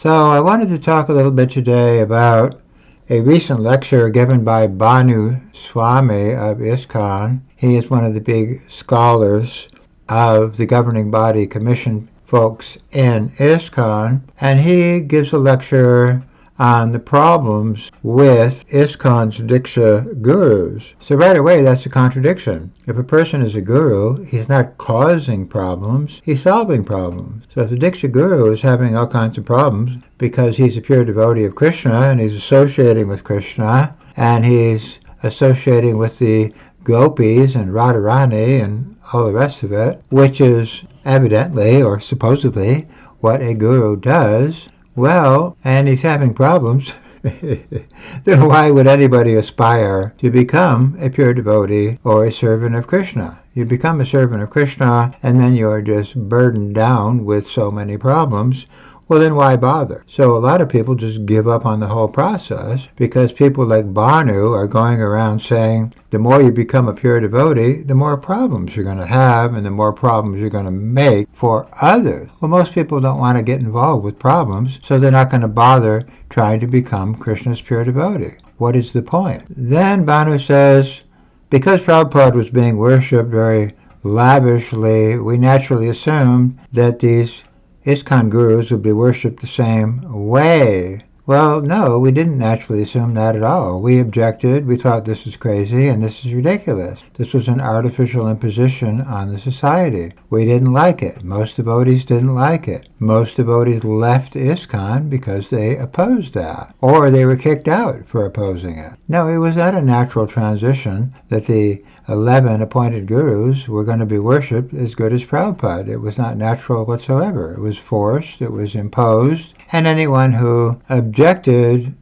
So I wanted to talk a little bit today about a recent lecture given by Banu Swami of ISKCON. He is one of the big scholars of the governing body commission folks in ISKCON, and he gives a lecture on the problems with ISKCON's Diksha gurus. So right away, that's a contradiction. If a person is a guru, he's not causing problems, he's solving problems. So if the Diksha guru is having all kinds of problems because he's a pure devotee of Krishna and he's associating with Krishna and he's associating with the gopis and Radharani and all the rest of it, which is evidently or supposedly what a guru does, well, and he's having problems, then why would anybody aspire to become a pure devotee or a servant of Krishna? You become a servant of Krishna and then you're just burdened down with so many problems. Well, then why bother? So a lot of people just give up on the whole process because people like Banu are going around saying the more you become a pure devotee, the more problems you're going to have and the more problems you're going to make for others. Well, most people don't want to get involved with problems, so they're not going to bother trying to become Krishna's pure devotee. What is the point? Then Banu says, because Prabhupada was being worshipped very lavishly, we naturally assumed that these ISKCON gurus would be worshipped the same way. Well, no, we didn't naturally assume that at all. We objected, we thought this is crazy and this is ridiculous. This was an artificial imposition on the society. We didn't like it. Most devotees didn't like it. Most devotees left ISKCON because they opposed that, or they were kicked out for opposing it. No, it was not a natural transition that the 11 appointed gurus were going to be worshipped as good as Prabhupada. It was not natural whatsoever. It was forced, it was imposed, and anyone who objected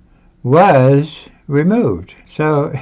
was removed. So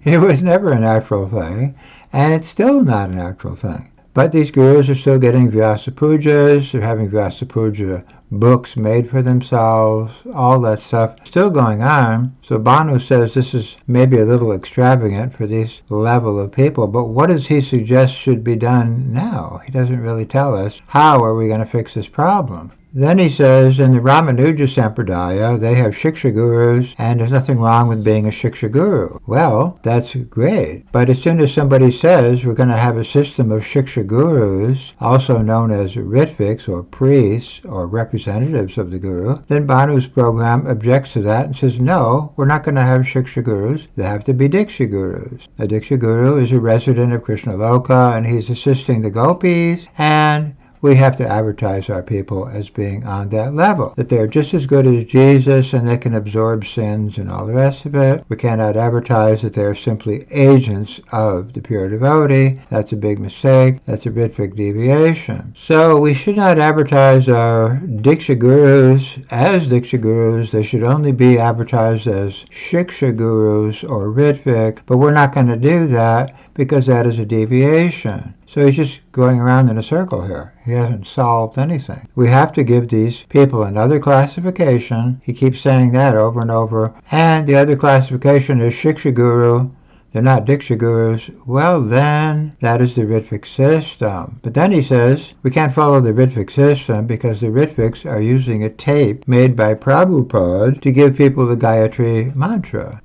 it was never a natural thing, and it's still not a natural thing. But these gurus are still getting Vyasa Pujas, they're having Vyasa Puja books made for themselves, all that stuff still going on. So Banu says this is maybe a little extravagant for these level of people, but what does he suggest should be done now? He doesn't really tell us how are we going to fix this problem. Then he says in the Ramanuja Sampradaya, they have Shiksha gurus, and there's nothing wrong with being a Shiksha guru. Well, that's great. But as soon as somebody says we're going to have a system of Shiksha gurus, also known as Ritviks or priests or representatives of the guru, then Banu's program objects to that and says, no, we're not going to have Shiksha gurus. They have to be Diksha gurus. A Diksha guru is a resident of Krishna Loka, and he's assisting the gopis, and we have to advertise our people as being on that level, that they're just as good as Jesus and they can absorb sins and all the rest of it. We cannot advertise that they're simply agents of the pure devotee. That's a big mistake. That's a Ritvik deviation. So we should not advertise our Diksha gurus as Diksha gurus. They should only be advertised as Shiksha gurus or Ritvik, but we're not going to do that because that is a deviation. So he's just going around in a circle here. He hasn't solved anything. We have to give these people another classification. He keeps saying that over and over. And the other classification is Shiksha Guru. They're not Diksha gurus. Well, then that is the Ritvik system. But then he says we can't follow the Ritvik system because the Ritviks are using a tape made by Prabhupada to give people the Gayatri mantra.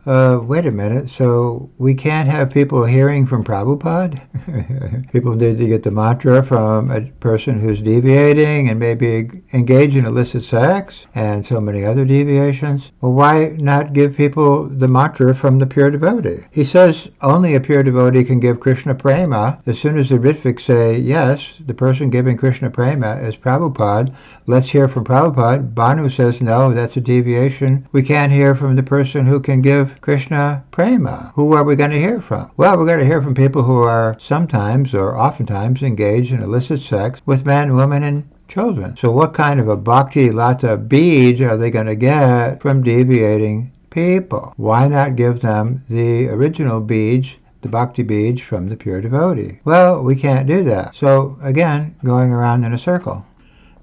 Wait a minute. So we can't have people hearing from Prabhupada? People need to get the mantra from a person who's deviating and maybe engage in illicit sex and so many other deviations. Well, why not give people the mantra from the pure devotee? He says only a pure devotee can give Krishna prema. As soon as the Ritviks say, yes, the person giving Krishna prema is Prabhupada, let's hear from Prabhupada, Banu says, no, that's a deviation. We can't hear from the person who can give Krishna prema. Who are we going to hear from? Well, we're going to hear from people who are sometimes or oftentimes engaged in illicit sex with men, women, and children. So what kind of a bhakti lata beej are they going to get from deviating people? Why not give them the original beej, the bhakti beej from the pure devotee? Well, we can't do that. So again, going around in a circle.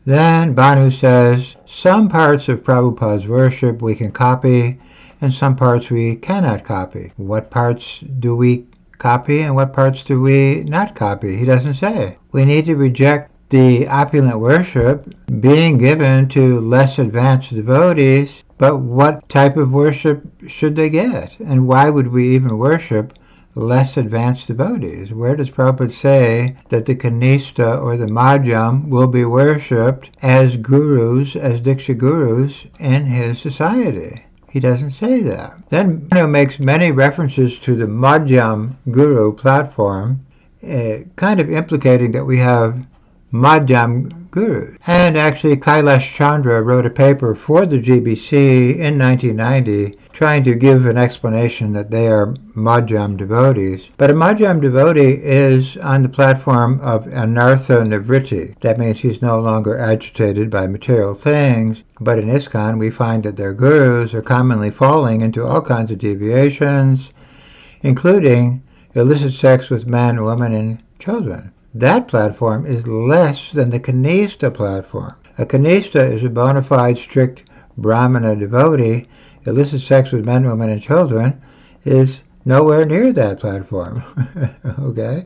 Then Banu says, some parts of Prabhupada's worship we can copy, and some parts we cannot copy. What parts do we copy and what parts do we not copy? He doesn't say. We need to reject the opulent worship being given to less advanced devotees, but what type of worship should they get? And why would we even worship less advanced devotees? Where does Prabhupada say that the Kanishta or the Madhyam will be worshipped as gurus, as Diksha gurus in his society? He doesn't say that. Then Banu makes many references to the Madhyam Guru platform, kind of implicating that we have Madhyam Gurus. And actually Kailash Chandra wrote a paper for the GBC in 1990 trying to give an explanation that they are Madhyam devotees. But a Madhyam devotee is on the platform of Anartha Nivritti. That means he's no longer agitated by material things. But in ISKCON we find that their gurus are commonly falling into all kinds of deviations, including illicit sex with men, women, and children. That platform is less than the Kanishta platform. A Kanishta is a bona fide strict Brahmana devotee. Illicit sex with men, women, and children is nowhere near that platform. Okay?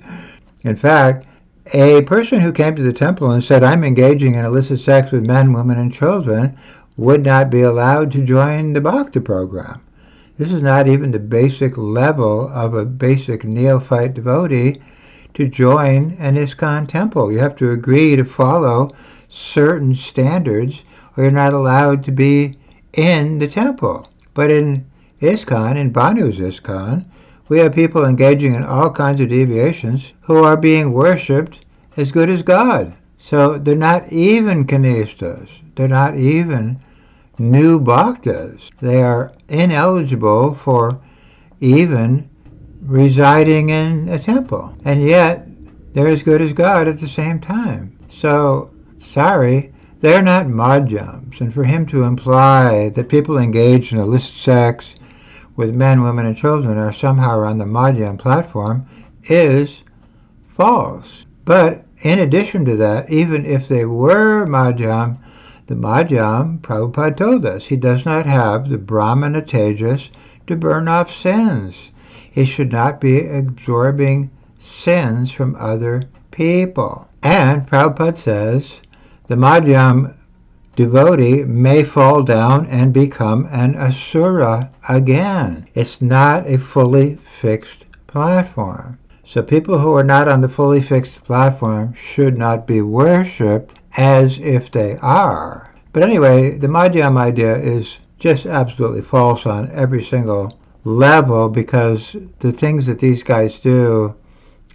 In fact, a person who came to the temple and said, I'm engaging in illicit sex with men, women, and children, would not be allowed to join the Bhakti program. This is not even the basic level of a basic neophyte devotee to join an ISKCON temple. You have to agree to follow certain standards or you're not allowed to be in the temple. But in ISKCON, in Banu's ISKCON, we have people engaging in all kinds of deviations who are being worshipped as good as God. So they're not even Kanishtas. They're not even new bhaktas. They are ineligible for even residing in a temple, and yet they're as good as God at the same time. So, sorry, they're not madhyams, and for him to imply that people engaged in illicit sex with men, women, and children are somehow on the madhyam platform is false. But in addition to that, even if they were madhyam, the madhyam, Prabhupada told us, he does not have the Brahmana tejas to burn off sins. He should not be absorbing sins from other people. And Prabhupada says the Madhyam devotee may fall down and become an asura again. It's not a fully fixed platform. So people who are not on the fully fixed platform should not be worshipped as if they are. But anyway, the Madhyam idea is just absolutely false on every single level, because the things that these guys do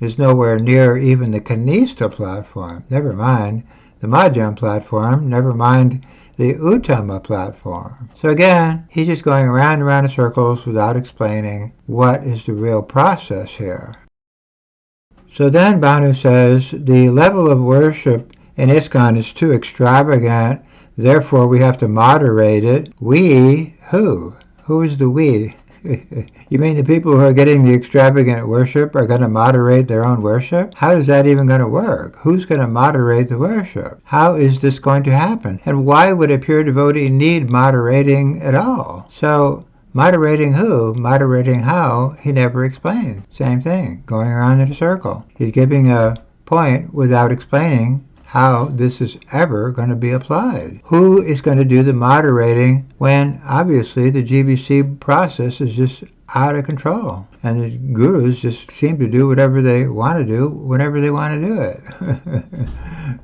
is nowhere near even the Kanishta platform. Never mind the Madhyam platform, never mind the Uttama platform. So again, he's just going around and around in circles without explaining what is the real process here. So then Banu says the level of worship in ISKCON is too extravagant, therefore we have to moderate it. We, who? Who is the we? You mean the people who are getting the extravagant worship are going to moderate their own worship? How is that even going to work? Who's going to moderate the worship? How is this going to happen? And why would a pure devotee need moderating at all? So, moderating who? Moderating how? He never explains. Same thing, going around in a circle. He's giving a point without explaining how this is ever going to be applied. Who is going to do the moderating when obviously the GBC process is just out of control and the gurus just seem to do whatever they want to do whenever they want to do it?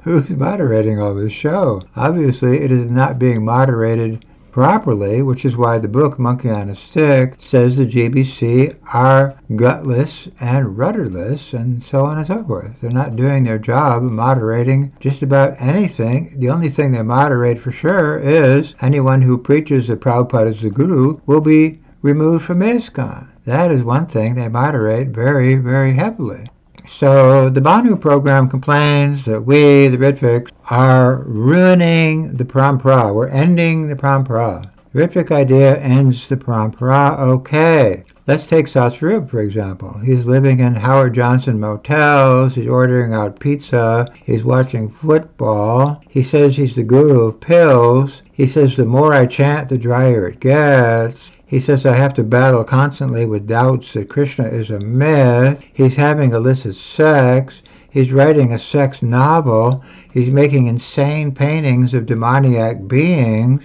Who's moderating all this show? Obviously it is not being moderated properly, which is why the book Monkey on a Stick says the GBC are gutless and rudderless and so on and so forth. They're not doing their job of moderating just about anything. The only thing they moderate for sure is anyone who preaches that Prabhupada is the guru will be removed from ISKCON. That is one thing they moderate very, very heavily. So the Banu program complains that we, the Ritviks, are ruining the parampara. We're ending the parampara. The Ritvik idea ends the parampara. Okay. Let's take Satsvarup, for example. He's living in Howard Johnson motels. He's ordering out pizza. He's watching football. He says he's the guru of pills. He says the more I chant, the drier it gets. He says I have to battle constantly with doubts that Krishna is a myth. He's having illicit sex. He's writing a sex novel. He's making insane paintings of demoniac beings,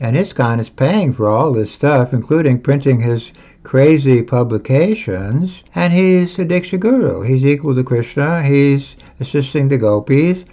and ISKCON is paying for all this stuff, including printing his crazy publications, and he's a Diksha guru. He's equal to Krishna. He's assisting the gopis.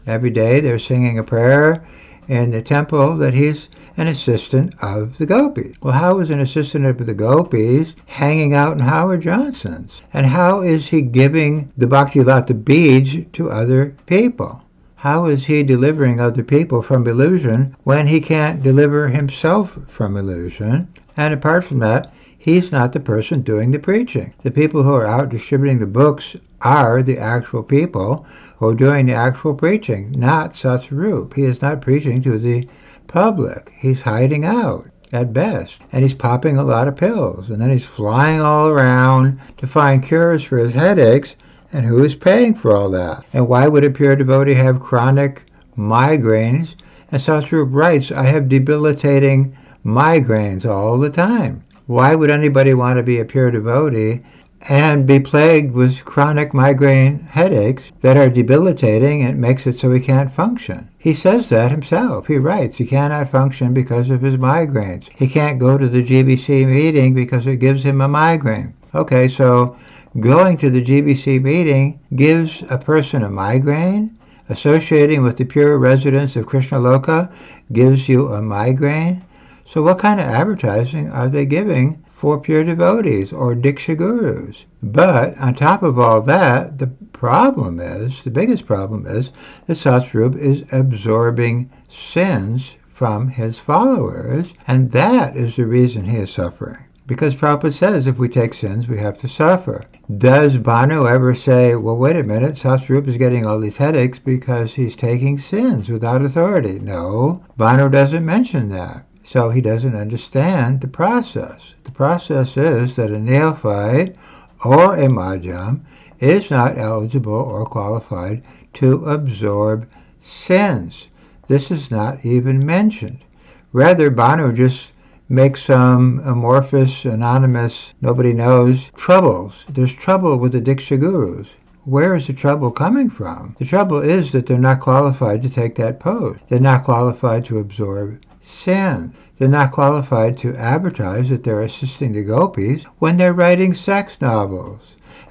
Every day they're singing a prayer in the temple that he's an assistant of the gopis. Well, how is an assistant of the gopis hanging out in Howard Johnson's? And how is he giving the Bhakti-lata beads to other people? How is he delivering other people from illusion when he can't deliver himself from illusion? And apart from that, he's not the person doing the preaching. The people who are out distributing the books are the actual people who are doing the actual preaching, not Satsarup. He is not preaching to the public. He's hiding out at best, and he's popping a lot of pills, and then he's flying all around to find cures for his headaches. And who is paying for all that? And why would a pure devotee have chronic migraines? And Satsarup writes, I have debilitating migraines all the time. Why would anybody want to be a pure devotee and be plagued with chronic migraine headaches that are debilitating and makes it so he can't function? He says that himself. He writes he cannot function because of his migraines. He can't go to the GBC meeting because it gives him a migraine. Okay, so going to the GBC meeting gives a person a migraine. Associating with the pure residents of Krishna Loka gives you a migraine. So what kind of advertising are they giving for pure devotees or Diksha gurus? But on top of all that, the biggest problem is that Satsarup is absorbing sins from his followers, and that is the reason he is suffering. Because Prabhupada says if we take sins, we have to suffer. Does Banu ever say, well, wait a minute, Satsarup is getting all these headaches because he's taking sins without authority? No, Banu doesn't mention that. So he doesn't understand the process. The process is that a neophyte or a madhyam is not eligible or qualified to absorb sins. This is not even mentioned. Rather, Banu just makes some amorphous, anonymous, nobody knows, troubles. There's trouble with the Diksha gurus. Where is the trouble coming from? The trouble is that they're not qualified to take that post. They're not qualified to absorb sin. They're not qualified to advertise that they're assisting the gopis when they're writing sex novels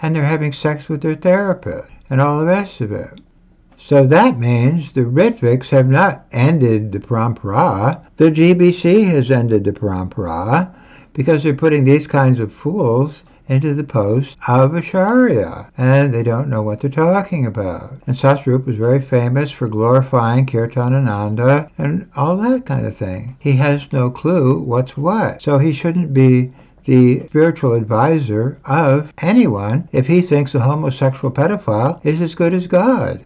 and they're having sex with their therapist and all the rest of it. So that means the Ritviks have not ended the parampara. The GBC has ended the parampara because they're putting these kinds of fools into the post of Acharya, and they don't know what they're talking about. And Satsarup was very famous for glorifying Kirtanananda and all that kind of thing. He has no clue what's what, so he shouldn't be the spiritual advisor of anyone if he thinks a homosexual pedophile is as good as God.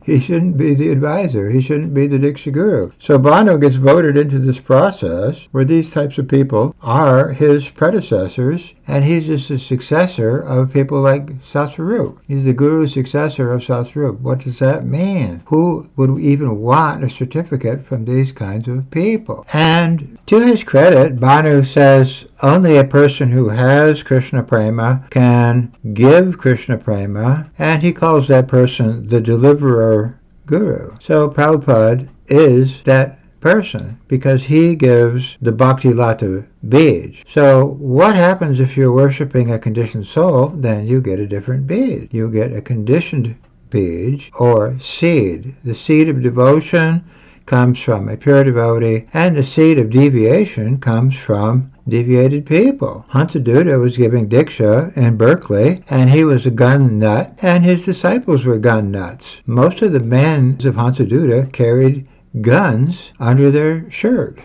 He shouldn't be the advisor. He shouldn't be the Diksha guru. So Banu gets voted into this process where these types of people are his predecessors, and he's just a successor of people like Satsarup. He's the guru's successor of Satsarup. What does that mean? Who would even want a certificate from these kinds of people? And to his credit, Banu says only a person who has Krishna Prema can give Krishna Prema, and he calls that person the deliverer guru. So Prabhupada is that person because he gives the Bhakti-lata beads. So what happens if you're worshipping a conditioned soul? Then you get a different bead. You get a conditioned bead or seed. The seed of devotion comes from a pure devotee, and the seed of deviation comes from deviated people. Hansaduta was giving Diksha in Berkeley, and he was a gun nut, and his disciples were gun nuts. Most of the men of Hansaduta carried guns under their shirt.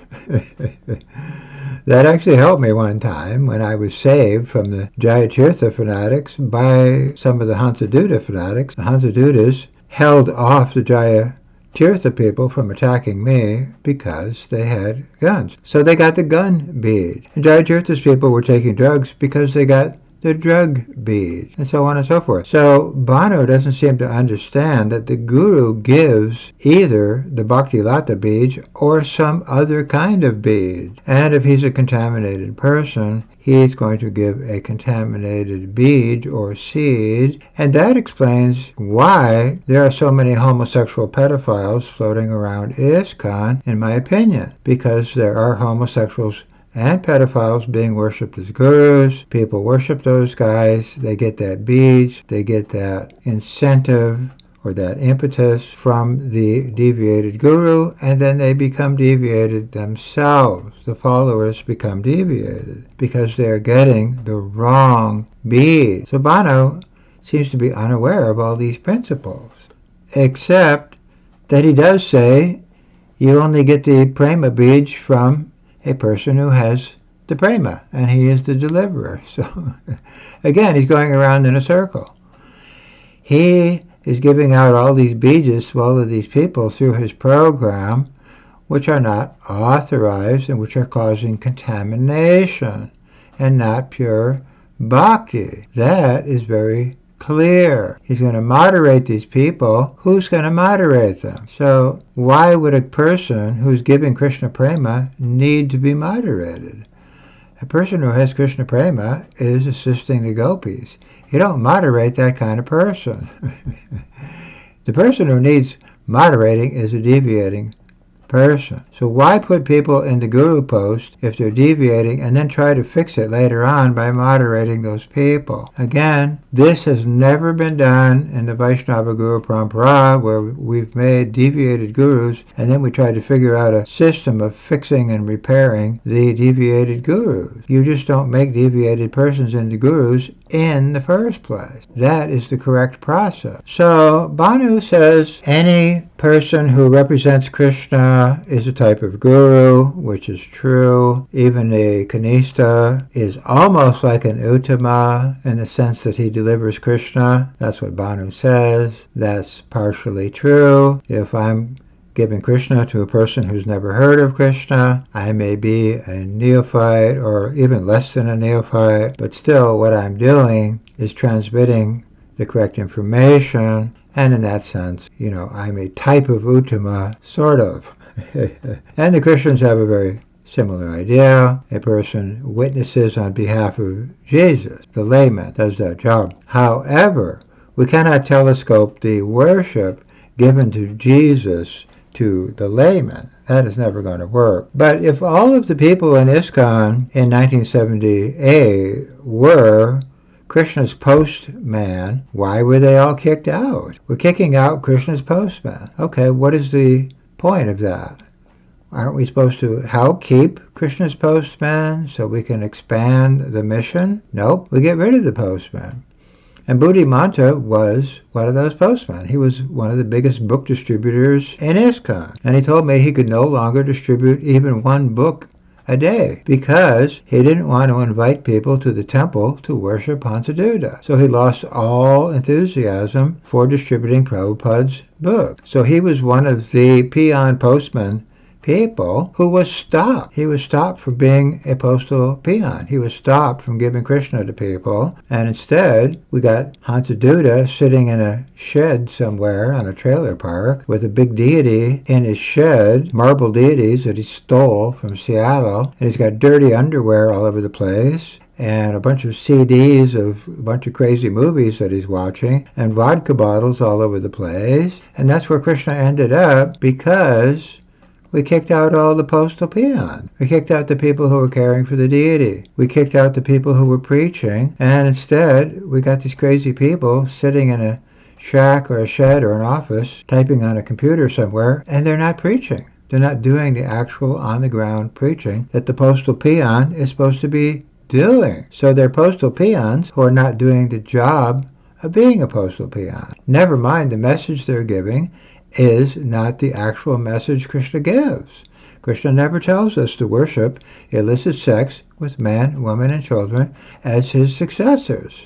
That actually helped me one time when I was saved from the Jayatirtha fanatics by some of the Hansaduta fanatics. The Hansadutas held off the Jayatirtha people from attacking me because they had guns. So they got the gun bead. And Jayatirtha's people were taking drugs because they got the drug beads, and so on and so forth. So Banu doesn't seem to understand that the Guru gives either the Bhakti Lata beads or some other kind of bead. And if he's a contaminated person, he's going to give a contaminated bead or seed, and that explains why there are so many homosexual pedophiles floating around ISKCON, in my opinion, because there are homosexuals and pedophiles being worshipped as gurus. People worship those guys. They get that beads. They get that incentive or that impetus from the deviated guru, and then they become deviated themselves. The followers become deviated because they're getting the wrong bead. So Banu seems to be unaware of all these principles, except that he does say you only get the prema beads from a person who has the prema, and he is the deliverer. So again, he's going around in a circle. He is giving out all these beads to all of these people through his program, which are not authorized and which are causing contamination and not pure bhakti. That is very clear. He's going to moderate these people. Who's going to moderate them? So why would a person who's giving Krishna prema need to be moderated? A person who has Krishna prema is assisting the gopis. You don't moderate that kind of person. The person who needs moderating is a deviating person. So why put people in the guru post if they're deviating and then try to fix it later on by moderating those people? Again, this has never been done in the Vaishnava Guru Parampara, where we've made deviated gurus and then we try to figure out a system of fixing and repairing the deviated gurus. You just don't make deviated persons into gurus in the first place. That is the correct process. So Banu says any person who represents Krishna is a type of guru, which is true. Even a kanista is almost like an uttama in the sense that he delivers Krishna. That's what Banu says. That's partially true. If I'm giving Krishna to a person who's never heard of Krishna, I may be a neophyte or even less than a neophyte, but still what I'm doing is transmitting the correct information, and in that sense, I'm a type of uttama, sort of. And the Christians have a very similar idea. A person witnesses on behalf of Jesus. The layman does that job. However, we cannot telescope the worship given to Jesus to the layman. That is never going to work. But if all of the people in ISKCON in 1978 were Krishna's postman, why were they all kicked out? We're kicking out Krishna's postman. Okay, what is the point of that? Aren't we supposed to help keep Krishna's postman so we can expand the mission? Nope, we get rid of the postman. And Buddhimanta was one of those postmen. He was one of the biggest book distributors in ISKCON. And he told me he could no longer distribute even one book a day because he didn't want to invite people to the temple to worship Hansaduta. So he lost all enthusiasm for distributing Prabhupada's book. So he was one of the peon postmen people who was stopped. He was stopped from being a postal peon. He was stopped from giving Krishna to people. And instead, we got Hansaduta sitting in a shed somewhere on a trailer park with a big deity in his shed, marble deities that he stole from Seattle. And he's got dirty underwear all over the place, and a bunch of CDs of a bunch of crazy movies that he's watching, and vodka bottles all over the place. And that's where Krishna ended up because we kicked out all the postal peons. We kicked out the people who were caring for the deity. We kicked out the people who were preaching, and instead we got these crazy people sitting in a shack or a shed or an office typing on a computer somewhere, and they're not preaching. They're not doing the actual on-the-ground preaching that the postal peon is supposed to be doing. So they're postal peons who are not doing the job of being a postal peon. Never mind the message they're giving is not the actual message Krishna gives. Krishna never tells us to worship illicit sex with man, woman, and children as his successors.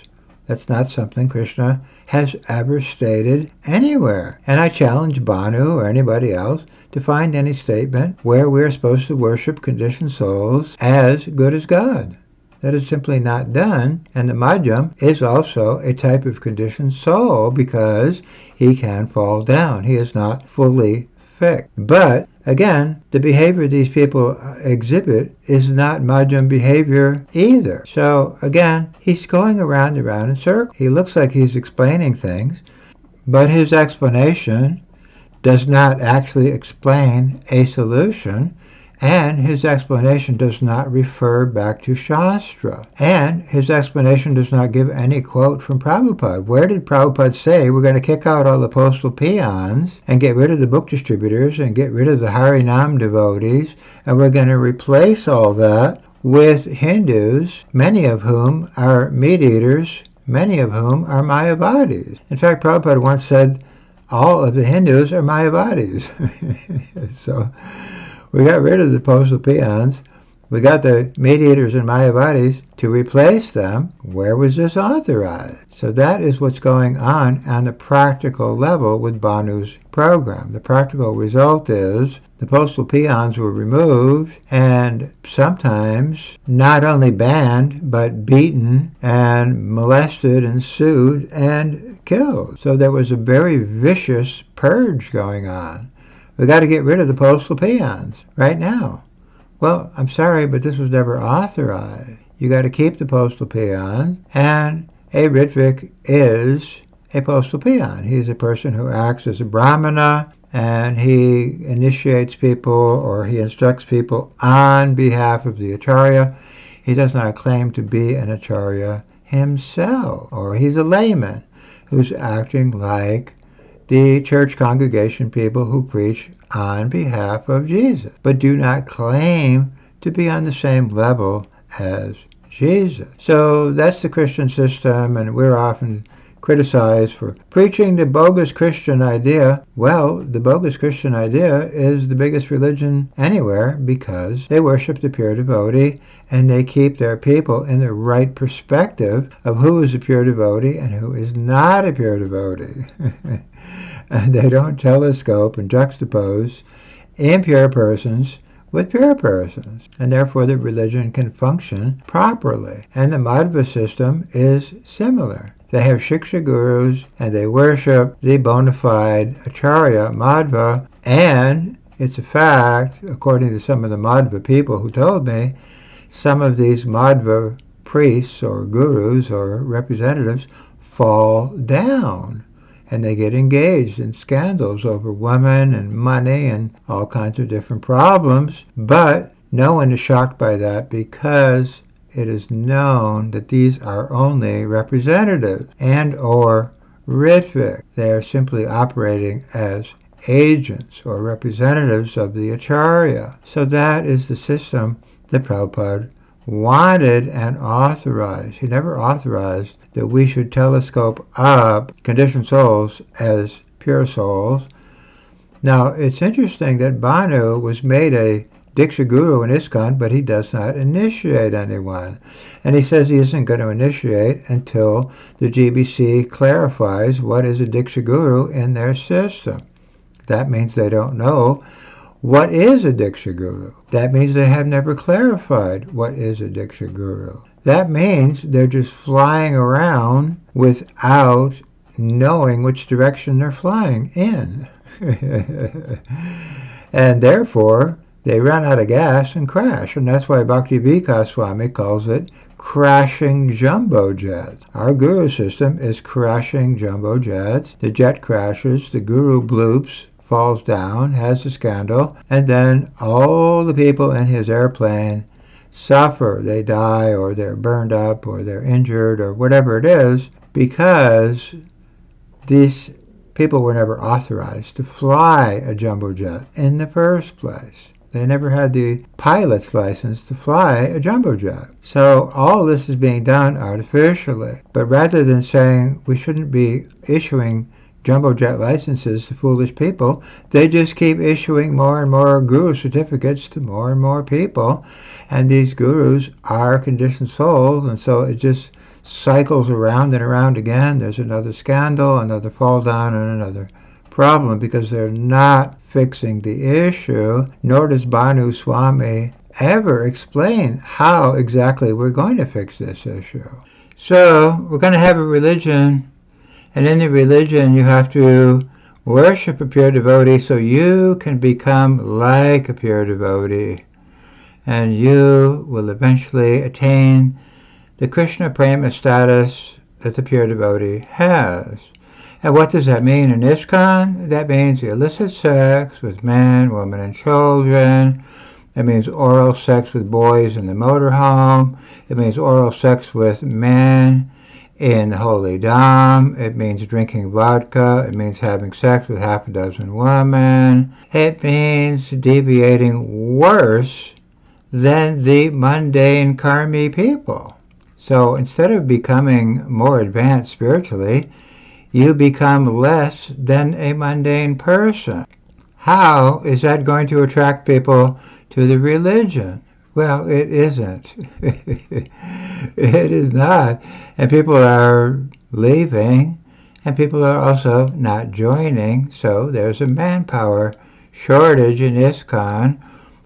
That's not something Krishna has ever stated anywhere. And I challenge Banu or anybody else to find any statement where we're supposed to worship conditioned souls as good as God. That is simply not done. And the madhyam is also a type of conditioned soul because he can fall down. He is not fully fixed. But again, the behavior these people exhibit is not madhyam behavior either. So again, he's going around and around in circles. He looks like he's explaining things, but his explanation does not actually explain a solution, and his explanation does not refer back to Shastra. And his explanation does not give any quote from Prabhupada. Where did Prabhupada say we're going to kick out all the postal peons and get rid of the book distributors and get rid of the Harinam devotees, and we're going to replace all that with Hindus, many of whom are meat-eaters, many of whom are Mayavadis. In fact, Prabhupada once said all of the Hindus are Mayavadis. So we got rid of the postal peons. We got the meat-eaters and Mayavadis to replace them. Where was this authorized? So that is what's going on the practical level with Banu's program. The practical result is the postal peons were removed and sometimes not only banned, but beaten and molested and sued and killed. So there was a very vicious purge going on. We got to get rid of the postal peons right now. Well, I'm sorry, but this was never authorized. You got to keep the postal peons, and a Ritvik is a postal peon. He's a person who acts as a brahmana, and he initiates people or he instructs people on behalf of the acharya. He does not claim to be an acharya himself, or he's a layman who's acting like the church congregation people who preach on behalf of Jesus, but do not claim to be on the same level as Jesus. So that's the Christian system, and we're often criticized for preaching the bogus Christian idea. Well, the bogus Christian idea is the biggest religion anywhere because they worship the pure devotee and they keep their people in the right perspective of who is a pure devotee and who is not a pure devotee. And they don't telescope and juxtapose impure persons with pure persons, and therefore the religion can function properly. And the Madhva system is similar. They have Shiksha gurus, and they worship the bona fide Acharya Madhva, and it's a fact, according to some of the Madhva people who told me, some of these Madhva priests or gurus or representatives fall down, and they get engaged in scandals over women and money and all kinds of different problems. But no one is shocked by that because it is known that these are only representatives and or Ritvik. They are simply operating as agents or representatives of the Acharya. So that is the system that Prabhupada wanted and authorized. He never authorized that we should telescope up conditioned souls as pure souls. Now, it's interesting that Banu was made a Diksha guru in ISKCON, but he does not initiate anyone. And he says he isn't going to initiate until the GBC clarifies what is a Diksha guru in their system. That means they don't know what is a Diksha guru. That means they have never clarified what is a Diksha guru. That means they're just flying around without knowing which direction they're flying in. And therefore, they run out of gas and crash. And that's why Bhakti Vikas Swami calls it crashing jumbo jets. Our guru system is crashing jumbo jets. The jet crashes, the guru bloops, falls down, has a scandal, and then all the people in his airplane suffer. They die, or they're burned up, or they're injured, or whatever it is, because these people were never authorized to fly a jumbo jet in the first place. They never had the pilot's license to fly a jumbo jet. So all this is being done artificially. But rather than saying we shouldn't be issuing jumbo jet licenses to foolish people, they just keep issuing more and more guru certificates to more and more people. And these gurus are conditioned souls, and so it just cycles around and around again. There's another scandal, another fall down, and another problem because they're not fixing the issue, nor does Banu Swami ever explain how exactly we're going to fix this issue. So we're going to have a religion, and in the religion you have to worship a pure devotee so you can become like a pure devotee, and you will eventually attain the Krishna prema status that the pure devotee has. And what does that mean in ISKCON? That means illicit sex with men, women, and children. It means oral sex with boys in the motorhome. It means oral sex with men in the holy dham. It means drinking vodka. It means having sex with half a dozen women. It means deviating worse than the mundane karmi people. So instead of becoming more advanced spiritually, you become less than a mundane person. How is that going to attract people to the religion? Well, it isn't. It is not. And people are leaving, and people are also not joining, so there's a manpower shortage in ISKCON,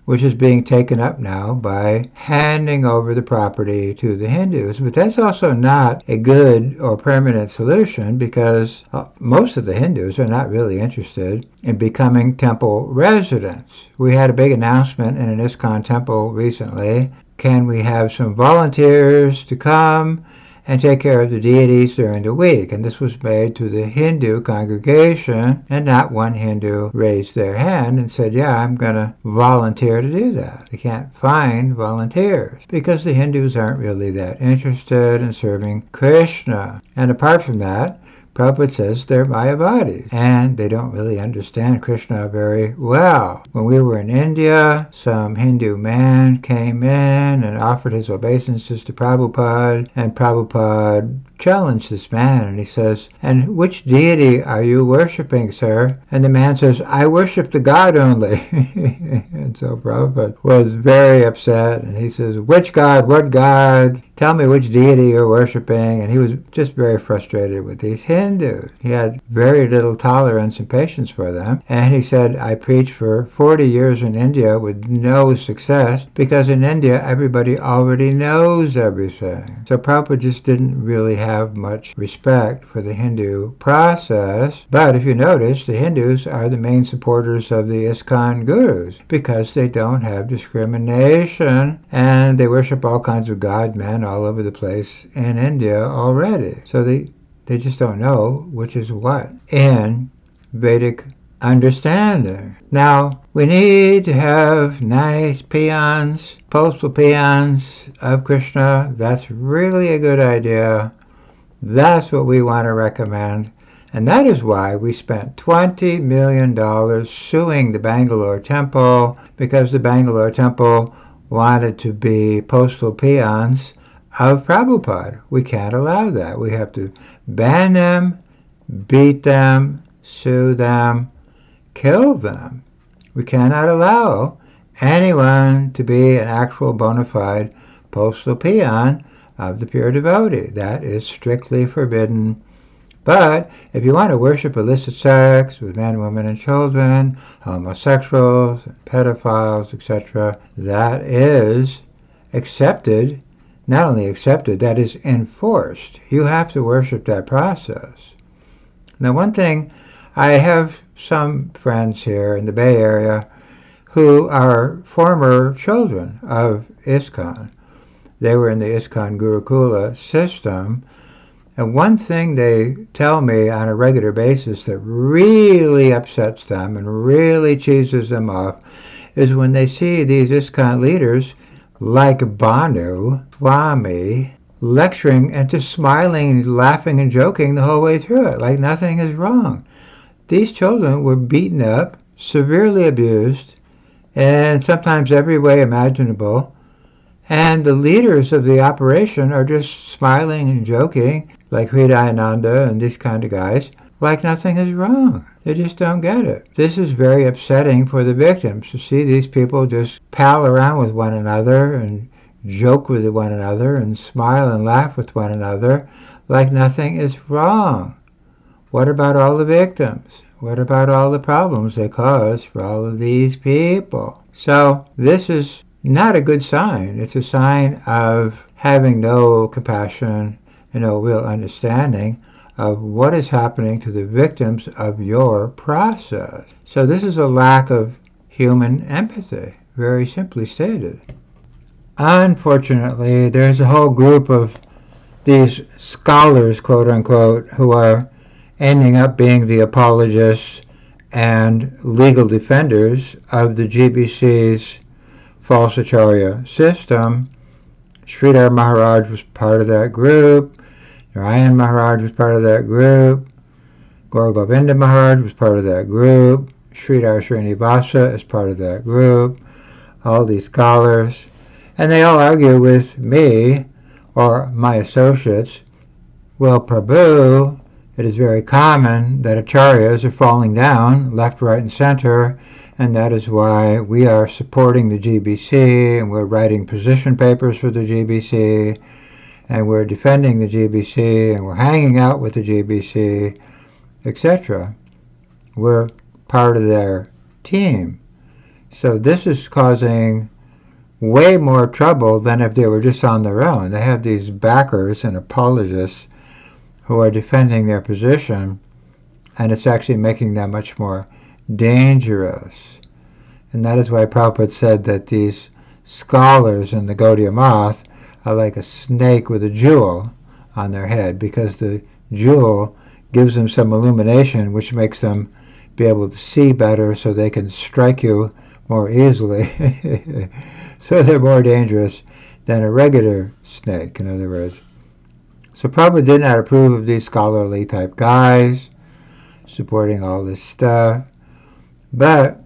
which is being taken up now by handing over the property to the Hindus. But that's also not a good or permanent solution, because most of the Hindus are not really interested in becoming temple residents. We had a big announcement in an ISKCON temple recently. Can we have some volunteers to come and take care of the deities during the week? And this was made to the Hindu congregation, and not one Hindu raised their hand and said, yeah, I'm going to volunteer to do that. They can't find volunteers because the Hindus aren't really that interested in serving Krishna. And apart from that, Prabhupada says they're Mayavadis, and they don't really understand Krishna very well. When we were in India, some Hindu man came in and offered his obeisances to Prabhupada, and Prabhupada challenged this man, and he says, and which deity are you worshipping, sir? And the man says, I worship the God only. And so Prabhupada was very upset, and he says, which God? What God? Tell me which deity you're worshipping. And he was just very frustrated with these Hindus. He had very little tolerance and patience for them. And he said, I preached for 40 years in India with no success, because in India everybody already knows everything. So Prabhupada just didn't really have much respect for the Hindu process. But if you notice, the Hindus are the main supporters of the ISKCON gurus, because they don't have discrimination, and they worship all kinds of god men all over the place in India already. So they just don't know which is what in Vedic understanding. Now, we need to have nice peons, postal peons of Krishna. That's really a good idea. That's what we want to recommend. And that is why we spent $20 million suing the Bangalore temple, because the Bangalore temple wanted to be postal peons of Prabhupada. We can't allow that. We have to ban them, beat them, sue them, kill them. We cannot allow anyone to be an actual bona fide postal peon of the pure devotee. That is strictly forbidden. But if you want to worship illicit sex with men, women, and children, homosexuals, pedophiles, etc., that is accepted. Not only accepted, that is enforced. You have to worship that process. Now, one thing, I have some friends here in the Bay Area who are former children of ISKCON. They were in the ISKCON Gurukula system. And one thing they tell me on a regular basis that really upsets them and really cheeses them off is when they see these ISKCON leaders like Banu swami lecturing and just smiling, laughing, and joking the whole way through it, like nothing is wrong. These children were beaten up, severely abused, and sometimes every way imaginable. And the leaders of the operation are just smiling and joking, like Hridayananda and these kind of guys, like nothing is wrong. They just don't get it. This is very upsetting for the victims, to see these people just pal around with one another and joke with one another and smile and laugh with one another like nothing is wrong. What about all the victims? What about all the problems they cause for all of these people? So this is not a good sign. It's a sign of having no compassion and no real understanding of what is happening to the victims of your process. So this is a lack of human empathy, very simply stated. Unfortunately, there's a whole group of these scholars, quote unquote, who are ending up being the apologists and legal defenders of the GBC's false acharya system. Sridhar Maharaj was part of that group. Narayan Maharaj was part of that group. Gaur Govinda Maharaj was part of that group. Sridhar Srinivasa is part of that group. All these scholars. And they all argue with me or my associates. Well, Prabhu, it is very common that acharyas are falling down left, right, and center, and that is why we are supporting the GBC, and we're writing position papers for the GBC, and we're defending the GBC, and we're hanging out with the GBC, etc. We're part of their team. So this is causing way more trouble than if they were just on their own. They have these backers and apologists who are defending their position, and it's actually making them much more dangerous. And that is why Prabhupada said that these scholars in the Gaudiya Math are like a snake with a jewel on their head, because the jewel gives them some illumination which makes them be able to see better, so they can strike you more easily. So they're more dangerous than a regular snake, in other words. So Prabhupada did not approve of these scholarly type guys supporting all this stuff. But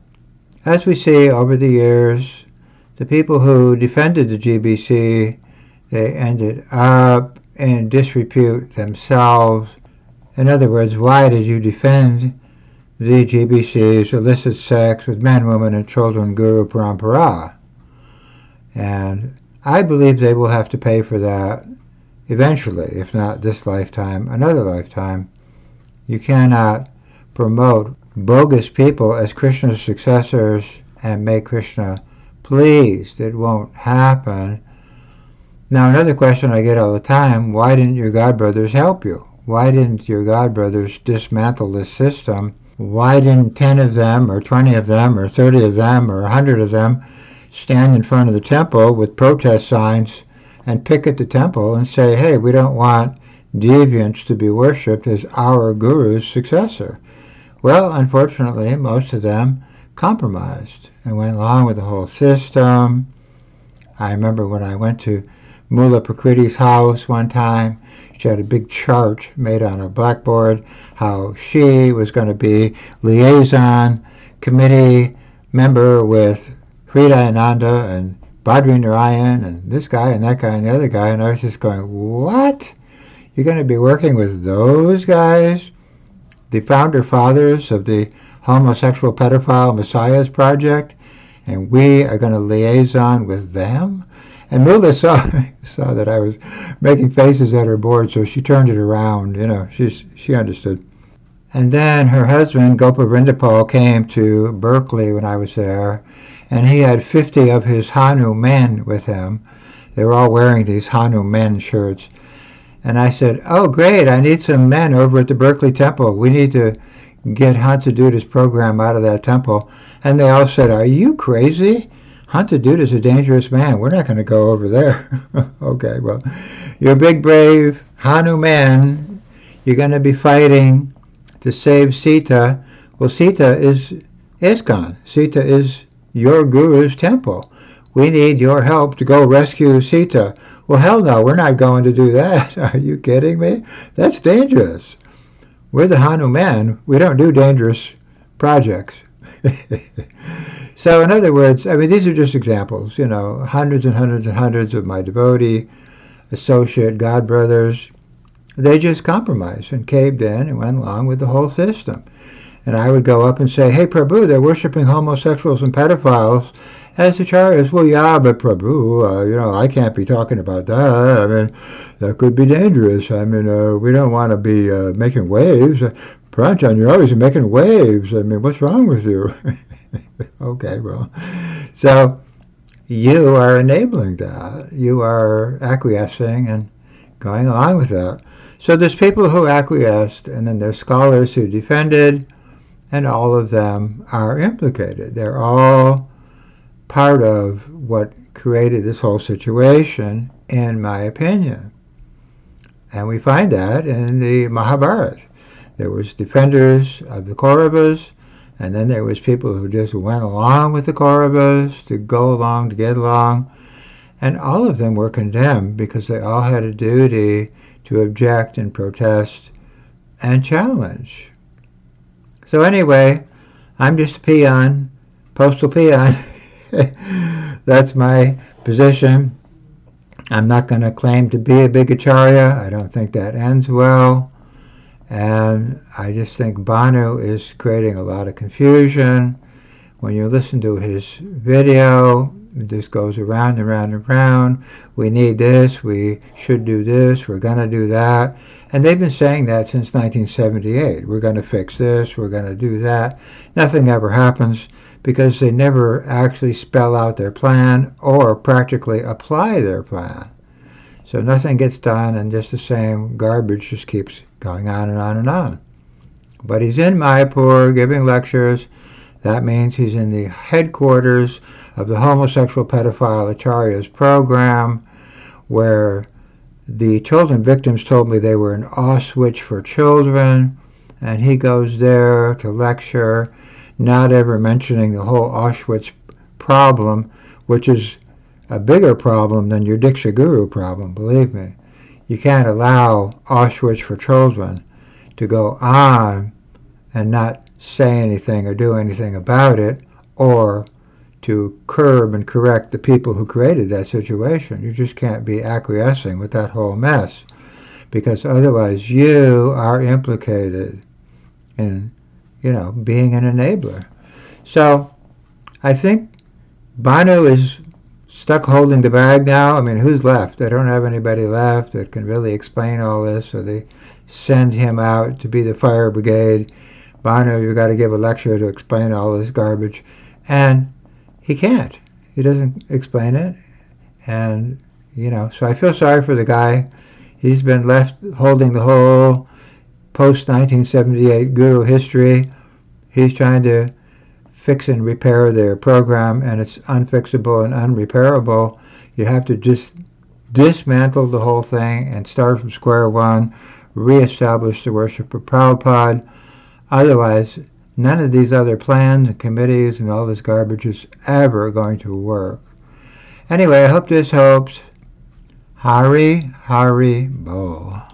as we see over the years, the people who defended the GBC, they ended up in disrepute themselves. In other words, why did you defend the GBC's illicit sex with men, women, and children Guru Parampara? And I believe they will have to pay for that eventually, if not this lifetime, another lifetime. You cannot promote bogus people as Krishna's successors and make Krishna pleased. It won't happen. Now, another question I get all the time, why didn't your godbrothers help you? Why didn't your godbrothers dismantle this system? Why didn't 10 of them, or 20 of them, or 30 of them, or 100 of them stand in front of the temple with protest signs and picket the temple and say, hey, we don't want deviants to be worshipped as our guru's successor? Well, unfortunately, most of them compromised and went along with the whole system. I remember when I went to Mula Prakriti's house one time, she had a big chart made on a blackboard how she was going to be liaison committee member with Hridayananda and Badri Narayan and this guy and that guy and the other guy, and I was just going, what? You're going to be working with those guys? The founder fathers of the Homosexual Pedophile Messiahs Project, and we are going to liaison with them? And Mula saw that I was making faces at her board, so she turned it around. She understood. And then her husband, Gopal Vrindapal, came to Berkeley when I was there, and he had 50 of his Hanu men with him. They were all wearing these Hanu men shirts. And I said, oh, great, I need some men over at the Berkeley Temple. We need to get Hantaduda's program out of that temple. And they all said, are you crazy? Hantaduda's a dangerous man. We're not going to go over there. Okay, well, you're big, brave Hanu men. You're going to be fighting to save Sita. Well, Sita is ISKCON. Sita is your guru's temple. We need your help to go rescue Sita. Well, hell no, we're not going to do that. Are you kidding me? That's dangerous. We're the Hanu men. We don't do dangerous projects. So in other words, I mean, these are just examples, hundreds and hundreds and hundreds of my devotee, associate, godbrothers. They just compromised and caved in and went along with the whole system. And I would go up and say, hey, Prabhu, they're worshiping homosexuals and pedophiles as acharyas. Well, yeah, but Prabhu, I can't be talking about that. I mean, that could be dangerous. I mean, we don't want to be making waves. Pranjan, you're always making waves. I mean, what's wrong with you? Okay, well. So, you are enabling that. You are acquiescing and going along with that. So there's people who acquiesced, and then there's scholars who defended, and all of them are implicated. They're all part of what created this whole situation, in my opinion. And we find that in the Mahabharata. There was defenders of the Kauravas, and then there was people who just went along with the Kauravas to go along, to get along. And all of them were condemned because they all had a duty to object and protest and challenge. So anyway, I'm just a peon, postal peon. That's my position. I'm not going to claim to be a big acharya. I don't think that ends well. And I just think Banu is creating a lot of confusion. When you listen to his video, this goes around and around and around. We need this, we should do this, we're going to do that. And they've been saying that since 1978. We're going to fix this, we're going to do that. Nothing ever happens because they never actually spell out their plan or practically apply their plan. So nothing gets done, and just the same garbage just keeps going on and on and on. But he's in Mayapur giving lectures. That means he's in the headquarters of the homosexual pedophile Acharyas program, where the children victims told me they were an Auschwitz for children, and he goes there to lecture, not ever mentioning the whole Auschwitz problem, which is a bigger problem than your Diksha Guru problem, believe me. You can't allow Auschwitz for children to go on and not say anything or do anything about it, or to curb and correct the people who created that situation. You just can't be acquiescing with that whole mess, because otherwise you are implicated in, being an enabler. So I think Banu is stuck holding the bag now. I mean, who's left? They don't have anybody left that can really explain all this, so they send him out to be the fire brigade. Banu, you've got to give a lecture to explain all this garbage. And he can't. He doesn't explain it. And, so I feel sorry for the guy. He's been left holding the whole post-1978 guru history. He's trying to fix and repair their program, and it's unfixable and unrepairable. You have to just dismantle the whole thing and start from square one, reestablish the worship of Prabhupada. Otherwise, none of these other plans and committees and all this garbage is ever going to work. Anyway, I hope this helps. Hari Hari Bol.